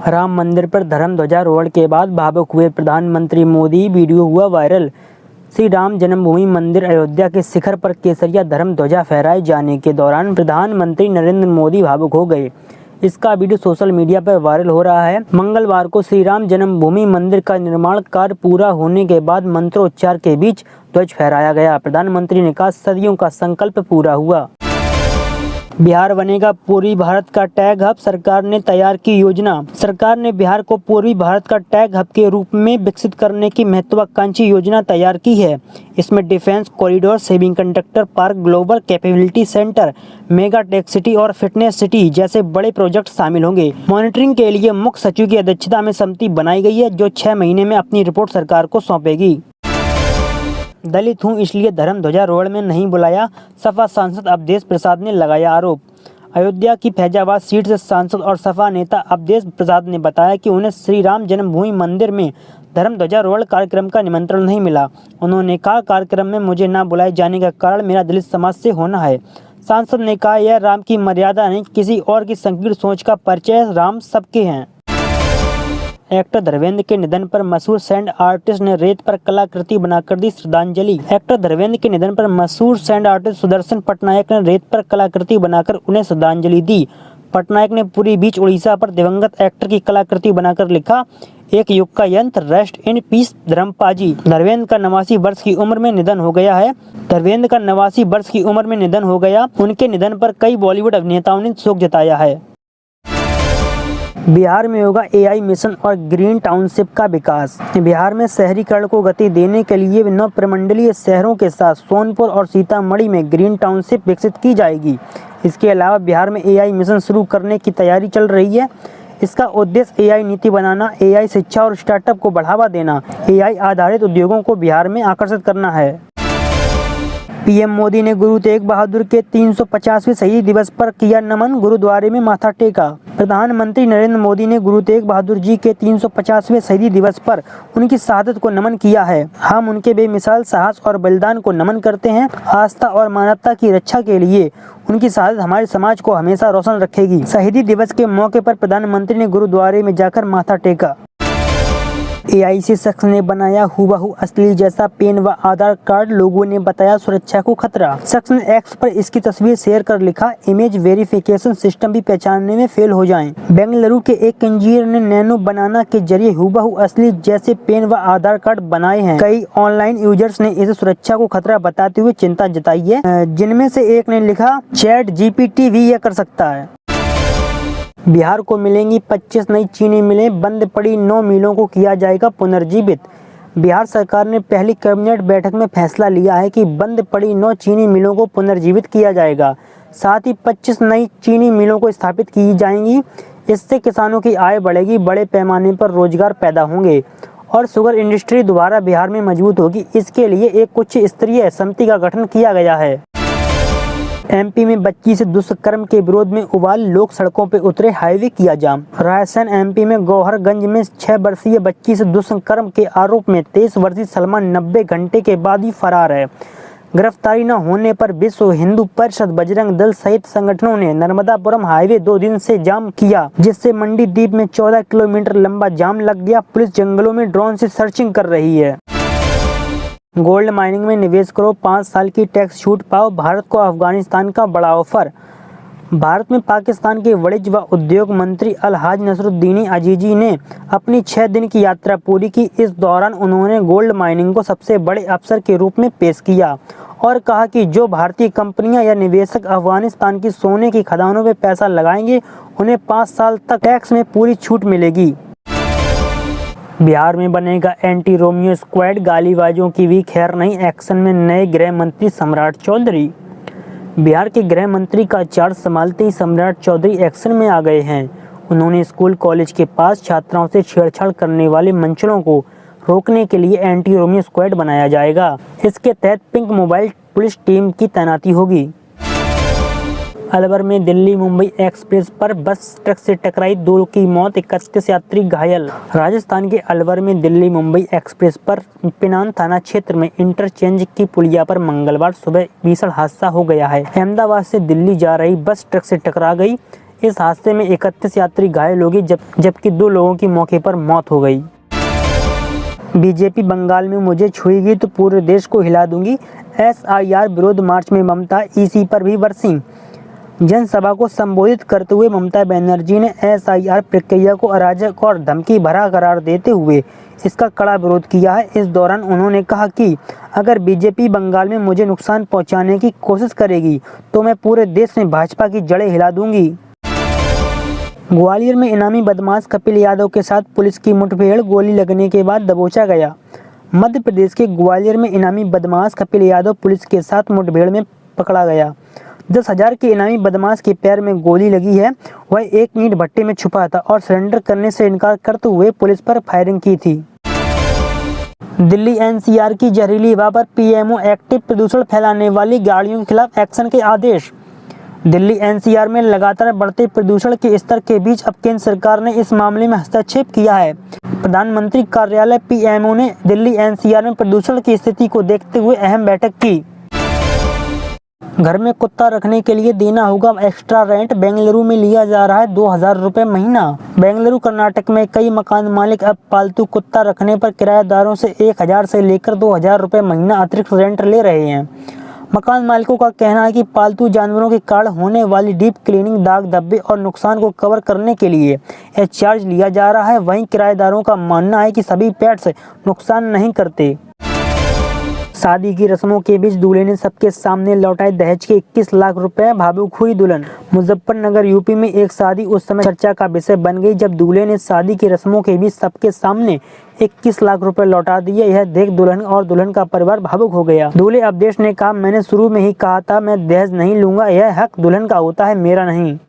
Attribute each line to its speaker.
Speaker 1: राम मंदिर पर धर्म ध्वजारोहण के बाद भावुक हुए प्रधानमंत्री मोदी, वीडियो हुआ वायरल। श्री राम जन्मभूमि मंदिर अयोध्या के शिखर पर केसरिया धर्म ध्वजा फहराए जाने के दौरान प्रधानमंत्री नरेंद्र मोदी भावुक हो गए। इसका वीडियो सोशल मीडिया पर वायरल हो रहा है। मंगलवार को श्री राम जन्मभूमि मंदिर का निर्माण कार्य पूरा होने के बाद मंत्रोच्चार के बीच ध्वज फहराया गया। प्रधानमंत्री ने कहा, सदियों का संकल्प पूरा हुआ। बिहार बनेगा पूर्वी भारत का टैग हब, सरकार ने तैयार की योजना। सरकार ने बिहार को पूर्वी भारत का टैग हब के रूप में विकसित करने की महत्वाकांक्षी योजना तैयार की है। इसमें defence corridor, semiconductor park, global capability centre, mega tech city और फिटनेस सिटी जैसे बड़े प्रोजेक्ट शामिल होंगे। मॉनिटरिंग के लिए मुख्य सचिव की अध्यक्षता में समिति बनाई गई है, जो 6 महीने में अपनी रिपोर्ट सरकार को सौंपेगी। दलित हूं इसलिए धर्म ध्वजारोहण में नहीं बुलाया, सपा सांसद अवधेश प्रसाद ने लगाया आरोप। अयोध्या की फैजाबाद सीट से सांसद और सपा नेता अवधेश प्रसाद ने बताया कि उन्हें श्री राम जन्मभूमि मंदिर में धर्म ध्वजारोहण कार्यक्रम का निमंत्रण नहीं मिला। उन्होंने कहा, कार्यक्रम में मुझे न बुलाए जाने का कारण मेरा दलित समाज से होना है। सांसद ने कहा, यह राम की मर्यादा नहीं, किसी और की संकीर्ण सोच का परिचय। राम सबके हैं। एक्टर धर्मेंद्र के निधन पर मशहूर सैंड आर्टिस्ट ने रेत पर कलाकृति बनाकर दी श्रद्धांजलि। एक्टर धर्मेंद्र के निधन पर मशहूर सैंड आर्टिस्ट सुदर्शन पटनायक ने रेत पर कलाकृति बनाकर उन्हें श्रद्धांजलि दी। पटनायक ने पूरी बीच उड़ीसा पर दिवंगत एक्टर की कलाकृति बनाकर लिखा, एक युग का यंत्र, रेस्ट इन पीस धर्मपाजी। धर्मेंद्र का 89 वर्ष की उम्र में निधन हो गया है। धर्मेंद्र का 89 वर्ष की उम्र में निधन हो गया। उनके निधन पर कई बॉलीवुड अभिनेताओं ने शोक जताया है। बिहार में होगा एआई मिशन और ग्रीन टाउनशिप का विकास। बिहार में शहरीकरण को गति देने के लिए 9 प्रमंडलीय शहरों के साथ सोनपुर और सीतामढ़ी में ग्रीन टाउनशिप विकसित की जाएगी। इसके अलावा बिहार में एआई मिशन शुरू करने की तैयारी चल रही है। इसका उद्देश्य एआई नीति बनाना, एआई शिक्षा और स्टार्टअप को बढ़ावा देना, एआई आधारित उद्योगों को बिहार में आकर्षित करना है। पीएम मोदी ने गुरु तेग बहादुर के 350वें शहीदी दिवस पर किया नमन, गुरुद्वारे में माथा टेका। प्रधानमंत्री नरेंद्र मोदी ने गुरु तेग बहादुर जी के 350वें शहीदी दिवस पर उनकी शहादत को नमन किया है। हम उनके बेमिसाल साहस और बलिदान को नमन करते हैं। आस्था और मानवता की रक्षा के लिए उनकी शहादत हमारे समाज को हमेशा रोशन रखेगी। शहीदी दिवस के मौके पर प्रधानमंत्री ने गुरुद्वारे में जाकर माथा टेका। एआई से शख्स ने बनाया हूबहू असली जैसा पेन व आधार कार्ड, लोगों ने बताया सुरक्षा को खतरा। शख्स ने एक्स पर इसकी तस्वीर शेयर कर लिखा, इमेज वेरिफिकेशन सिस्टम भी पहचानने में फेल हो जाएं। बेंगलुरु के एक इंजीनियर ने नैनो बनाना के जरिए हूबहू असली जैसे पेन व आधार कार्ड बनाए हैं। कई ऑनलाइन यूजर्स ने इसे सुरक्षा को खतरा बताते हुए चिंता जताई है, जिनमें से एक ने लिखा, चैट जीपीटी भी यह कर सकता है। बिहार को मिलेंगी 25 नई चीनी मिलें, बंद पड़ी 9 मिलों को किया जाएगा पुनर्जीवित। बिहार सरकार ने पहली कैबिनेट बैठक में फैसला लिया है कि बंद पड़ी 9 चीनी मिलों को पुनर्जीवित किया जाएगा। साथ ही 25 नई चीनी मिलों को स्थापित की जाएंगी। इससे किसानों की आय बढ़ेगी, बड़े पैमाने पर रोजगार पैदा होंगे और शुगर इंडस्ट्री दोबारा बिहार में मजबूत होगी। इसके लिए एक उच्च स्तरीय समिति का गठन किया गया है। एमपी में बच्ची से दुष्कर्म के विरोध में उबाल, लोग सड़कों पर उतरे, हाईवे किया जाम। रायसेन एमपी में गौहरगंज में 6 वर्षीय बच्ची से दुष्कर्म के आरोप में 23 वर्षीय सलमान 90 घंटे के बाद ही फरार है। गिरफ्तारी न होने पर विश्व हिंदू परिषद, बजरंग दल सहित संगठनों ने नर्मदापुरम हाईवे 2 दिन से जाम किया, जिससे मंडी द्वीप में 14 किलोमीटर लंबा जाम लग गया। पुलिस जंगलों में ड्रोन से सर्चिंग कर रही है। गोल्ड माइनिंग में निवेश करो, 5 साल की टैक्स छूट पाओ। भारत को अफगानिस्तान का बड़ा ऑफर। भारत में पाकिस्तान के वाणिज्य व उद्योग मंत्री अलहाज नसरुद्दीन अजीजी ने अपनी 6 दिन की यात्रा पूरी की। इस दौरान उन्होंने गोल्ड माइनिंग को सबसे बड़े अवसर के रूप में पेश किया और कहा कि जो भारतीय कंपनियां या निवेशक अफगानिस्तान की सोने की खदानों में पैसा लगाएंगे, उन्हें 5 साल तक टैक्स में पूरी छूट मिलेगी। बिहार में बनेगा एंटी रोमियो स्क्वाड, गालीबाजों की भी खैर नहीं, एक्शन में नए गृह मंत्री सम्राट चौधरी। बिहार के गृह मंत्री का चार्ज संभालते ही सम्राट चौधरी एक्शन में आ गए हैं। उन्होंने स्कूल कॉलेज के पास छात्राओं से छेड़छाड़ करने वाले मंचलों को रोकने के लिए एंटी रोमियो स्क्वाड बनाया जाएगा। इसके तहत पिंक मोबाइल पुलिस टीम की तैनाती होगी। अलवर में दिल्ली मुंबई एक्सप्रेस पर बस ट्रक से टकराई, 2 की मौत, 31 यात्री घायल। राजस्थान के अलवर में दिल्ली मुंबई एक्सप्रेस पर पिनान थाना क्षेत्र में इंटरचेंज की पुलिया पर मंगलवार सुबह भीषण हादसा हो गया है। अहमदाबाद से दिल्ली जा रही बस ट्रक से टकरा गई। इस हादसे में 31 यात्री घायल हो गए जबकि 2 लोगों की मौके पर मौत हो गई। बीजेपी बंगाल में मुझे छुएगी तो पूरे देश को हिला दूंगी। एसआईआर विरोध मार्च में ममता ईसी पर भी बरसीं। जनसभा को संबोधित करते हुए ममता बनर्जी ने एसआईआर प्रक्रिया को अराजक और धमकी भरा करार देते हुए इसका कड़ा विरोध किया है। इस दौरान उन्होंने कहा कि अगर बीजेपी बंगाल में मुझे नुकसान पहुंचाने की कोशिश करेगी तो मैं पूरे देश में भाजपा की जड़ें हिला दूंगी। ग्वालियर में इनामी बदमाश कपिल यादव के साथ पुलिस की मुठभेड़, गोली लगने के बाद दबोचा गया। मध्य प्रदेश के ग्वालियर में इनामी बदमाश कपिल यादव पुलिस के साथ मुठभेड़ में पकड़ा गया। 10,000 के इनामी बदमाश के पैर में गोली लगी है। वह एक ईंट भट्टे में छुपा था और सरेंडर करने से इनकार करते हुए पुलिस पर फायरिंग की थी। दिल्ली एनसीआर की जहरीली हवा पर पीएमओ एक्टिव, प्रदूषण फैलाने वाली गाड़ियों के खिलाफ एक्शन के आदेश। दिल्ली एनसीआर में लगातार बढ़ते प्रदूषण के स्तर के बीच अब केंद्र सरकार ने इस मामले में हस्तक्षेप किया है। प्रधानमंत्री कार्यालय पीएमओ ने दिल्ली एनसीआर में प्रदूषण की स्थिति को देखते हुए अहम बैठक की। घर में कुत्ता रखने के लिए देना होगा एक्स्ट्रा रेंट, बेंगलुरु में लिया जा रहा है 2,000 रुपये महीना। बेंगलुरु कर्नाटक में कई मकान मालिक अब पालतू कुत्ता रखने पर किराएदारों से 1,000 से लेकर 2,000 रुपये महीना अतिरिक्त रेंट ले रहे हैं। मकान मालिकों का कहना है कि पालतू जानवरों के कारण होने वाली डीप क्लीनिंग, दाग धब्बे और नुकसान को कवर करने के लिए यह चार्ज लिया जा रहा है। वहीं किराएदारों का मानना है कि सभी पेट्स नुकसान नहीं करते। शादी की रस्मों के बीच दूल्हे ने सबके सामने लौटाए दहेज के 21 लाख रुपए, भावुक हुई दुल्हन। मुजफ्फरनगर यूपी में एक शादी उस समय चर्चा का विषय बन गई जब दूल्हे ने शादी की रस्मों के बीच सबके सामने 21 लाख रुपए लौटा दिए। यह देख दुल्हन और दुल्हन का परिवार भावुक हो गया। दूल्हे अवधेश ने कहा, मैंने शुरू में ही कहा था मैं दहेज नहीं लूंगा, यह हक दुल्हन का होता है, मेरा नहीं।